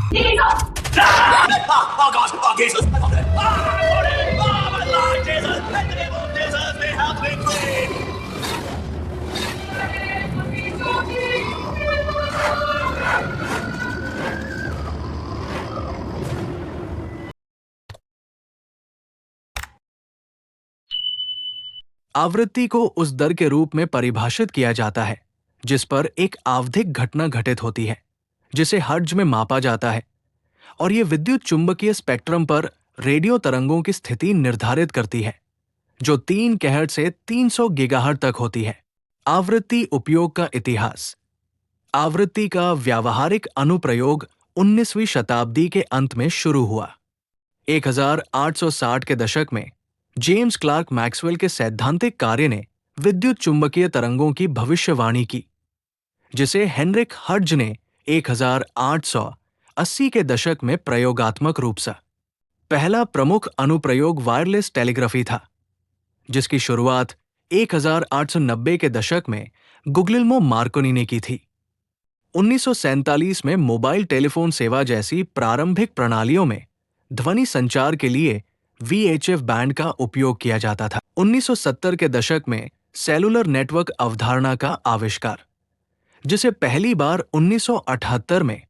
Oh God! Oh Jesus! I got it! Oh my Lord Jesus! In the name of Jesus, may help me please! आवृत्ति को उस दर के रूप में परिभाषित किया जाता है जिस पर एक आवधिक घटना घटित होती है, जिसे हर्ट्ज में मापा जाता है, और ये विद्युत चुंबकीय स्पेक्ट्रम पर रेडियो तरंगों की स्थिति निर्धारित करती है, जो 3 किलोहर्ट्ज से 300 गीगाहर्ट्ज तक होती है। आवृत्ति उपयोग का इतिहास। आवृत्ति का व्यावहारिक अनुप्रयोग 19वीं शताब्दी के अंत में शुरू हुआ। 1860 के दशक में जेम्स क्लार्क मैक्सवेल के सैद्धांतिक कार्य ने विद्युत चुंबकीय तरंगों की भविष्यवाणी की, जिसे हेनरिक हर्ट्ज ने 1880 के दशक में प्रयोगात्मक रूप से। पहला प्रमुख अनुप्रयोग वायरलेस टेलीग्राफी था, जिसकी शुरुआत 1890 के दशक में गुग्लिल्मो मार्कोनी ने की थी। 1947 में मोबाइल टेलीफोन सेवा जैसी प्रारंभिक प्रणालियों में ध्वनि संचार के लिए VHF बैंड का उपयोग किया जाता था। 1970 के दशक में सेलुलर नेटवर्क अवधारणा का आविष्कार, जिसे पहली बार 1978 में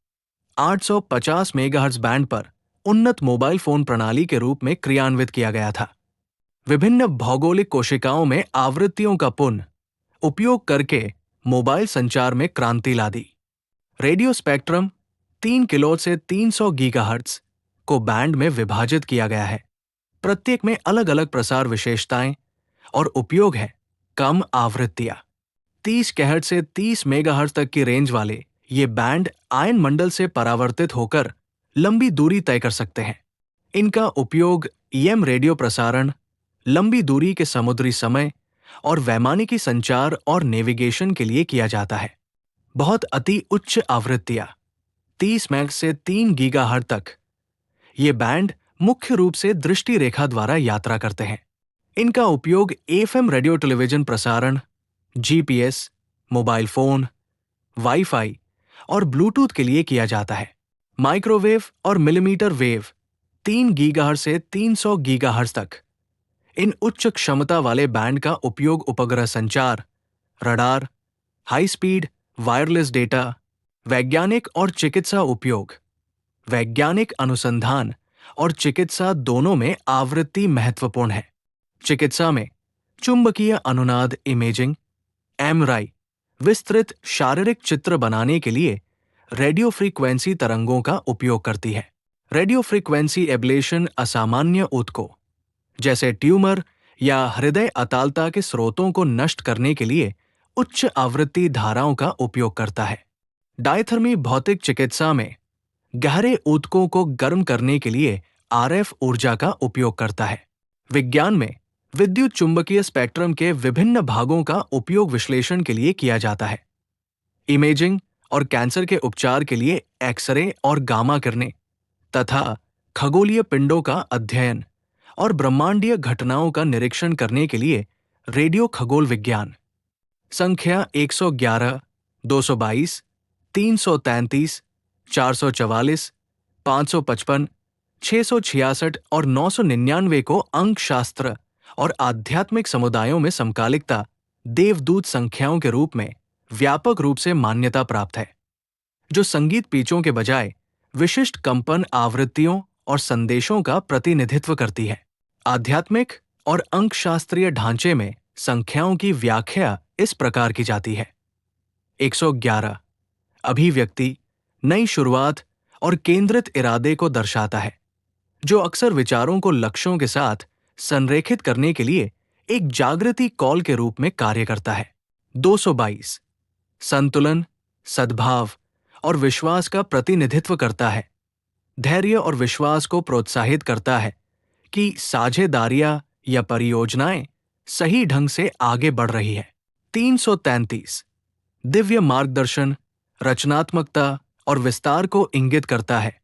850 मेगाहर्ट्ज बैंड पर उन्नत मोबाइल फोन प्रणाली के रूप में क्रियान्वित किया गया था। विभिन्न भौगोलिक कोशिकाओं में आवृत्तियों का पुनः उपयोग करके मोबाइल संचार में क्रांति ला दी। रेडियो स्पेक्ट्रम 3 किलो से 300 गीगाहर्ट्ज को बैंड में विभाजित किया गया है। प्रत्येक में अलग अलग प्रसार विशेषताएं और उपयोग है। कम आवृत्तियां 30 किलोहर्ट्ज से 30 मेगाहर्ट्ज तक की रेंज वाले ये बैंड आयन मंडल से परावर्तित होकर लंबी दूरी तय कर सकते हैं। इनका उपयोग EM रेडियो प्रसारण, लंबी दूरी के समुद्री समय और वैमानिकी संचार और नेविगेशन के लिए किया जाता है। बहुत अति उच्च आवृत्तियां 30 मैग से 3 गीगाहर्ट्ज तक, ये बैंड मुख्य रूप से दृष्टि रेखा द्वारा यात्रा करते हैं। इनका उपयोग FM रेडियो टेलीविजन प्रसारण, GPS, मोबाइल फोन, वाईफाई और ब्लूटूथ के लिए किया जाता है। माइक्रोवेव और मिलीमीटर वेव 3 गीगाहर्ट्ज से 300 गीगाहर्ट्ज तक। इन उच्च क्षमता वाले बैंड का उपयोग उपग्रह संचार, radar, high speed wireless data, वैज्ञानिक और चिकित्सा उपयोग, वैज्ञानिक अनुसंधान और चिकित्सा दोनों में आवृत्ति महत्वपूर्ण है। चिकित्सा में चुंबकीय अनुनाद इमेजिंग, MRI, विस्तृत शारीरिक चित्र बनाने के लिए रेडियो फ्रीक्वेंसी तरंगों का उपयोग करती है। रेडियो फ्रीक्वेंसी एब्लेशन असामान्य ऊतकों जैसे ट्यूमर या हृदय अतालता के स्रोतों को नष्ट करने के लिए उच्च आवृत्ति धाराओं का उपयोग करता है। डायथर्मी भौतिक चिकित्सा में गहरे ऊतकों को गर्म करने के लिए RF ऊर्जा का उपयोग करता है। विज्ञान में विद्युत चुंबकीय स्पेक्ट्रम के विभिन्न भागों का उपयोग विश्लेषण के लिए किया जाता है। इमेजिंग और कैंसर के उपचार के लिए एक्सरे और गामा किरणें तथा खगोलीय पिंडों का अध्ययन और ब्रह्मांडीय घटनाओं का निरीक्षण करने के लिए रेडियो खगोल विज्ञान। संख्या 111, 222, 333, 444, 555, 666 और 999 को अंकशास्त्र और आध्यात्मिक समुदायों में समकालिकता देवदूत संख्याओं के रूप में व्यापक रूप से मान्यता प्राप्त है, जो संगीत पिचों के बजाय विशिष्ट कंपन आवृत्तियों और संदेशों का प्रतिनिधित्व करती है। आध्यात्मिक और अंकशास्त्रीय ढांचे में संख्याओं की व्याख्या इस प्रकार की जाती है। 111 अभिव्यक्ति, नई शुरुआत और केंद्रित इरादे को दर्शाता है, जो अक्सर विचारों को लक्ष्यों के साथ संरेखित करने के लिए एक जागृति कॉल के रूप में कार्य करता है। 222 संतुलन, सद्भाव और विश्वास का प्रतिनिधित्व करता है, धैर्य और विश्वास को प्रोत्साहित करता है कि साझेदारियां या परियोजनाएं सही ढंग से आगे बढ़ रही है। 333 दिव्य मार्गदर्शन, रचनात्मकता और विस्तार को इंगित करता है।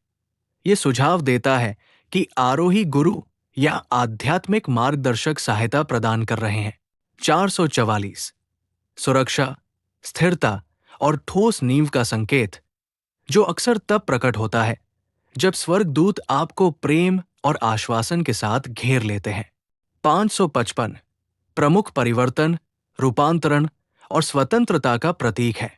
ये सुझाव देता है कि आरोही गुरु या आध्यात्मिक मार्गदर्शक सहायता प्रदान कर रहे हैं। 444 सुरक्षा, स्थिरता और ठोस नींव का संकेत, जो अक्सर तब प्रकट होता है जब स्वर्गदूत आपको प्रेम और आश्वासन के साथ घेर लेते हैं। 555 प्रमुख परिवर्तन, रूपांतरण और स्वतंत्रता का प्रतीक है,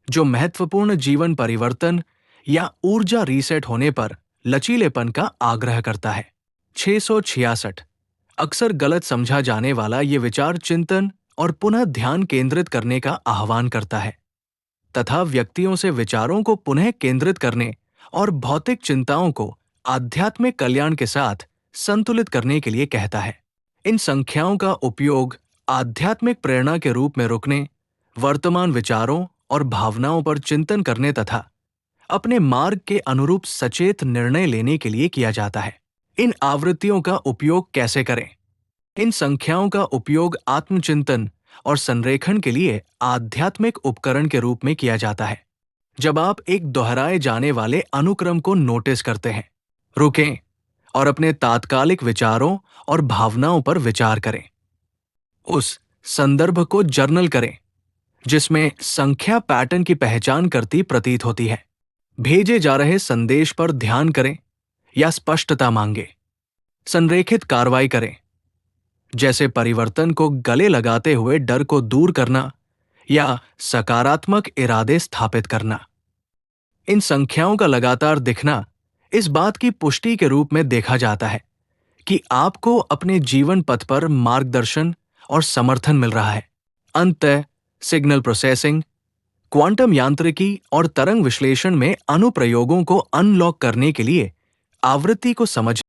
जो महत्वपूर्ण जीवन परिवर्तन या ऊर्जा रीसेट होने पर लचीलेपन का आग्रह करता है। 666 अक्सर गलत समझा जाने वाला ये विचार चिंतन और पुनः ध्यान केंद्रित करने का आह्वान करता है तथा व्यक्तियों से विचारों को पुनः केंद्रित करने और भौतिक चिंताओं को आध्यात्मिक कल्याण के साथ संतुलित करने के लिए कहता है। इन संख्याओं का उपयोग आध्यात्मिक प्रेरणा के रूप में रुकने, वर्तमान विचारों और भावनाओं पर चिंतन करने तथा अपने मार्ग के अनुरूप सचेत निर्णय लेने के लिए किया जाता है। इन आवृत्तियों का उपयोग कैसे करें? इन संख्याओं का उपयोग आत्मचिंतन और संरेखण के लिए आध्यात्मिक उपकरण के रूप में किया जाता है। जब आप एक दोहराए जाने वाले अनुक्रम को नोटिस करते हैं, रुकें और अपने तात्कालिक विचारों और भावनाओं पर विचार करें। उस संदर्भ को जर्नल करें जिसमें संख्या पैटर्न की पहचान करती प्रतीत होती है। भेजे जा रहे संदेश पर ध्यान करें या स्पष्टता मांगे। संरेखित कार्रवाई करें, जैसे परिवर्तन को गले लगाते हुए डर को दूर करना या सकारात्मक इरादे स्थापित करना। इन संख्याओं का लगातार दिखना इस बात की पुष्टि के रूप में देखा जाता है कि आपको अपने जीवन पथ पर मार्गदर्शन और समर्थन मिल रहा है। अंततः सिग्नल प्रोसेसिंग, क्वांटम यांत्रिकी और तरंग विश्लेषण में अनुप्रयोगों को अनलॉक करने के लिए आवृत्ति को समझ